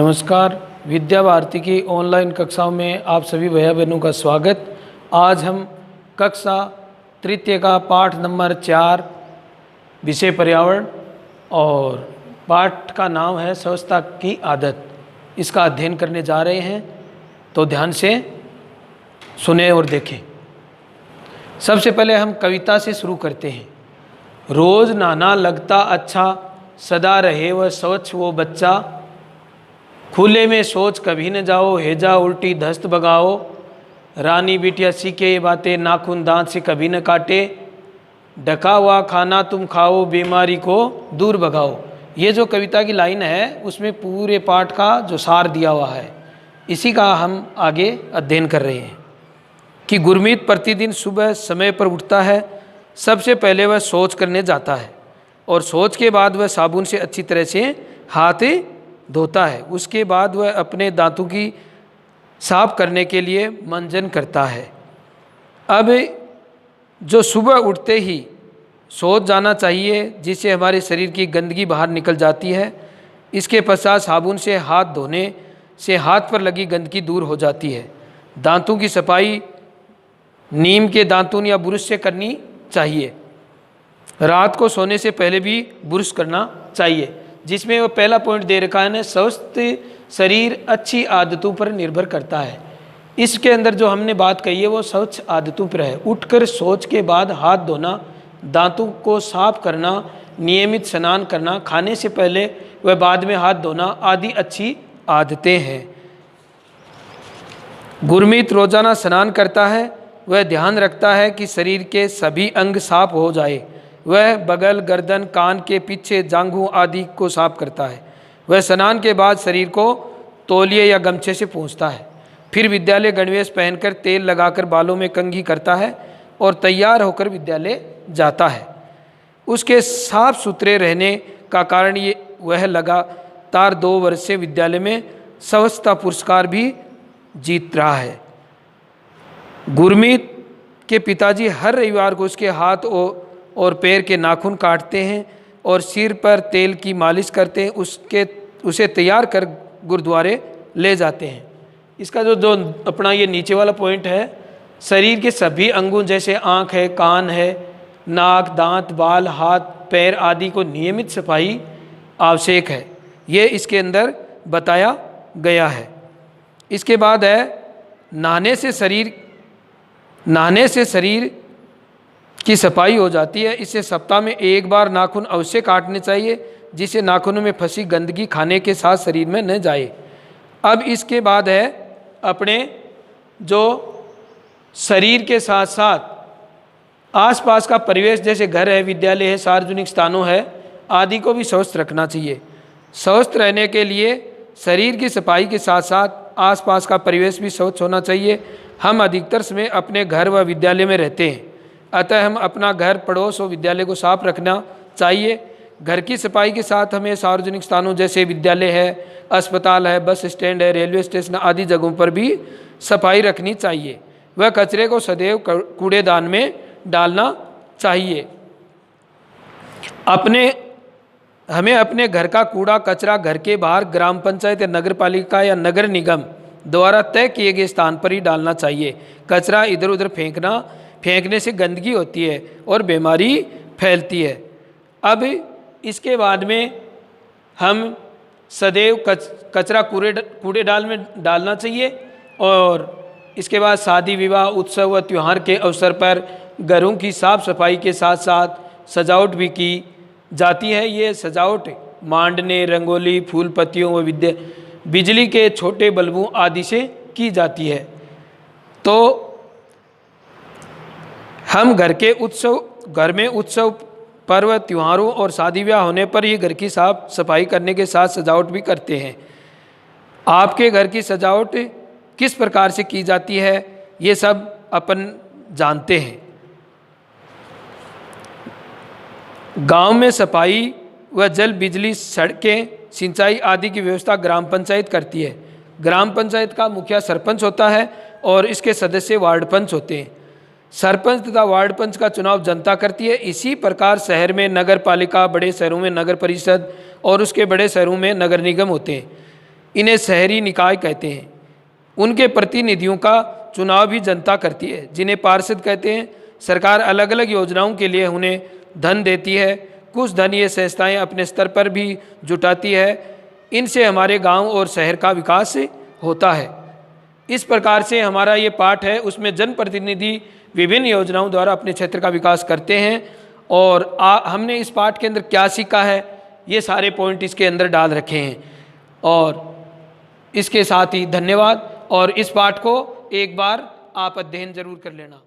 नमस्कार। विद्या भारती की ऑनलाइन कक्षाओं में आप सभी भैया बहनों का स्वागत। आज हम कक्षा तृतीय का पाठ नंबर 4 विषय पर्यावरण और पाठ का नाम है स्वच्छता की आदत, इसका अध्ययन करने जा रहे हैं। तो ध्यान से सुने और देखें। सबसे पहले हम कविता से शुरू करते हैं। रोज नहाना लगता अच्छा, सदा रहे वह स्वच्छ वो बच्चा। खुले में सोच कभी न जाओ, हेजा उल्टी धस्त बगाओ। रानी बिटिया सीखे ये बातें, नाखून दांत से कभी न काटे। ढका हुआ खाना तुम खाओ, बीमारी को दूर भगाओ। ये जो कविता की लाइन है उसमें पूरे पाठ का जो सार दिया हुआ है, इसी का हम आगे अध्ययन कर रहे हैं। कि गुरमीत प्रतिदिन सुबह समय पर उठता है। सबसे पहले वह शौच करने जाता है और शौच के बाद वह साबुन से अच्छी तरह से हाथ धोता है। उसके बाद वह अपने दांतों की साफ करने के लिए मंजन करता है। अब जो सुबह उठते ही शौच जाना चाहिए, जिससे हमारे शरीर की गंदगी बाहर निकल जाती है। इसके पश्चात साबुन से हाथ धोने से हाथ पर लगी गंदगी दूर हो जाती है। दांतों की सफाई नीम के दातुन या ब्रश से करनी चाहिए। रात को सोने से पहले भी ब्रश करना चाहिए, जिसमें वो पहला पॉइंट दे रखा है ना, स्वस्थ शरीर अच्छी आदतों पर निर्भर करता है। इसके अंदर जो हमने बात कही है वो स्वच्छ आदतों पर है। उठकर शौच के बाद हाथ धोना, दांतों को साफ करना, नियमित स्नान करना, खाने से पहले व बाद में हाथ धोना आदि अच्छी आदतें हैं। गुरमीत रोजाना स्नान करता है। वह ध्यान रखता है कि शरीर के सभी अंग साफ हो जाए। वह बगल, गर्दन, कान के पीछे, जांघों आदि को साफ करता है। वह स्नान के बाद शरीर को तौलिए या गमछे से पोंछता है। फिर विद्यालय गणवेश पहनकर तेल लगाकर बालों में कंघी करता है और तैयार होकर विद्यालय जाता है। उसके साफ सुथरे रहने का कारण ये वह लगातार 2 वर्ष से विद्यालय में स्वच्छता पुरस्कार भी जीत रहा है। गुरमीत के पिताजी हर रविवार को उसके हाथ और पैर के नाखून काटते हैं और सिर पर तेल की मालिश करते हैं। उसे तैयार कर गुरुद्वारे ले जाते हैं। इसका जो अपना ये नीचे वाला पॉइंट है, शरीर के सभी अंगों जैसे आँख है, कान है, नाक, दांत, बाल, हाथ, पैर आदि को नियमित सफाई आवश्यक है। ये इसके अंदर बताया गया है। इसके बाद है नहाने से शरीर की सफाई हो जाती है। इससे सप्ताह में 1 बार नाखून अवश्य काटने चाहिए, जिससे नाखूनों में फंसी गंदगी खाने के साथ शरीर में न जाए। अब इसके बाद है अपने जो शरीर के साथ साथ आसपास का परिवेश, जैसे घर है, विद्यालय है, सार्वजनिक स्थानों है आदि को भी स्वस्थ रखना चाहिए। स्वस्थ रहने के लिए शरीर की सफाई के साथ साथ आसपास का परिवेश भी स्वच्छ होना चाहिए। हम अधिकतर समय अपने घर व विद्यालय में रहते हैं, अतः हम अपना घर, पड़ोस और विद्यालय को साफ रखना चाहिए। घर की सफाई के साथ हमें सार्वजनिक स्थानों जैसे विद्यालय है, अस्पताल है, बस स्टैंड है, रेलवे स्टेशन आदि जगहों पर भी सफाई रखनी चाहिए। वह कचरे को सदैव कूड़ेदान में डालना चाहिए। हमें अपने घर का कूड़ा कचरा घर के बाहर ग्राम पंचायत या नगर पालिका या नगर निगम द्वारा तय किए गए स्थान पर ही डालना चाहिए। कचरा इधर उधर फेंकने से गंदगी होती है और बीमारी फैलती है। अब इसके बाद में हम सदैव कचरा कूड़ेदान में डालना चाहिए। और इसके बाद शादी विवाह, उत्सव व त्यौहार के अवसर पर घरों की साफ सफाई के साथ साथ सजावट भी की जाती है। ये सजावट मांडने, रंगोली, फूल पत्तियों व बिजली के छोटे बल्बों आदि से की जाती है। तो हम घर में उत्सव, पर्व, त्योहारों और शादी ब्याह होने पर ही घर की साफ सफाई करने के साथ सजावट भी करते हैं। आपके घर की सजावट किस प्रकार से की जाती है, ये सब अपन जानते हैं। गांव में सफाई व जल, बिजली, सड़कें, सिंचाई आदि की व्यवस्था ग्राम पंचायत करती है। ग्राम पंचायत का मुखिया सरपंच होता है और इसके सदस्य वार्ड पंच होते हैं। सरपंच तथा वार्ड पंच का चुनाव जनता करती है। इसी प्रकार शहर में नगर पालिका, बड़े शहरों में नगर परिषद और उसके बड़े शहरों में नगर निगम होते हैं। इन्हें शहरी निकाय कहते हैं। उनके प्रतिनिधियों का चुनाव भी जनता करती है, जिन्हें पार्षद कहते हैं। सरकार अलग अलग योजनाओं के लिए उन्हें धन देती है। कुछ धन ये संस्थाएं अपने स्तर पर भी जुटाती है। इनसे हमारे गांव और शहर का विकास होता है। इस प्रकार से हमारा ये पाठ है, उसमें जनप्रतिनिधि विभिन्न योजनाओं द्वारा अपने क्षेत्र का विकास करते हैं। और हमने इस पाठ के अंदर क्या सीखा है, ये सारे पॉइंट इसके अंदर डाल रखे हैं। और इसके साथ ही धन्यवाद। और इस पाठ को एक बार आप अध्ययन जरूर कर लेना।